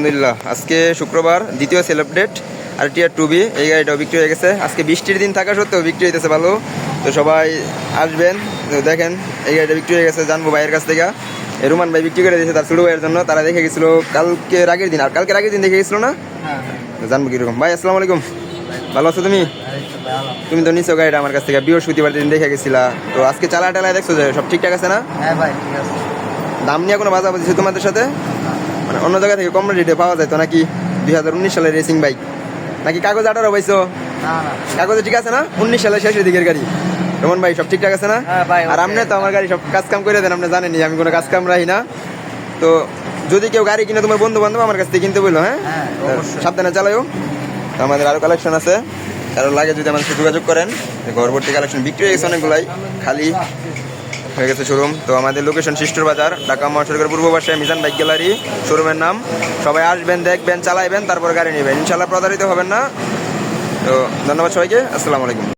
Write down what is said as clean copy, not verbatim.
আলহামদুলিল্লাহ আজকে শুক্রবার দ্বিতীয় সেল আপডেট আর টিআর টুবি এই গাড়িটাও বিক্রি হয়ে গেছে। আজকে বৃষ্টির দিন থাকা সত্ত্বেও বিক্রি হইতেছে ভালো, তো সবাই আসবেন। তো দেখেন এই গাড়িটা বিক্রি হয়ে গেছে, জানবো ভাইয়ের কাছ থেকে। রুমান ভাই বিক্রি করে দিয়েছে তার ছোটো ভাইয়ের জন্য, তারা দেখে গেছিলো কালকের আগের দিন, আর কালকের আগের দিন দেখে গেছিলো না, তো জানবো কিরকম। ভাই আসসালামু আলাইকুম, ভালো আছো তুমি? তুমি তো নিছো গাড়িটা আমার কাছ থেকে বৃহস্পতিবার দিন দেখে গেছিলা, তো আজকে চালা টালা দেখছো যে সব ঠিকঠাক আছে না? হ্যাঁ ভাই ঠিক আছে। দাম নিয়ে কোনো বাধা বলছে তোমাদের সাথে? মানে অন্য জায়গা থেকে কম রেটে পাওয়া যায় তো নাকি? 2019 সালের রেসিং বাইক নাকি? কাগজ 18 পাইছো? না না কাগজে ঠিক আছে না? 19 সালের শেষের দিকের গাড়ি। রমন ভাই সব ঠিকঠাক আছে না? হ্যাঁ ভাই, আর ওকে। আপনি তো আমার গাড়ি সব কাজ কাম করে দেন, আপনি জানেনই আমি কোনো কাজ কাম রাখি না। তো যদি কেউ গাড়ি কিনে তোমার বন্ধু বান্ধব আমার কাছ থেকে কিনতে বললো, হ্যাঁ হ্যাঁ, অবশ্যই। সাবধানে চালাও। তো আমাদের আরো কালেকশন আছে, কারো লাগে যদি আমাদের সাথে যোগাযোগ করেন। ঘরভর্তি কালেকশন বিক্রি হয়ে গেছে অনেকগুলাই, খালি হয়ে গেছে শোরুম। তো আমাদের লোকেশন শিষ্টর বাজার, ঢাকা মহাসড়কের পূর্ব পাশে মিজান বাইক গ্যালারি, শোরুমের নাম। সবাই আসবেন, দেখবেন, চালাইবেন, তারপর গাড়ি নেবেন, ইনশাল্লাহ প্রতারিত হবেন না। তো ধন্যবাদ সবাইকে, আসসালামু আলাইকুম।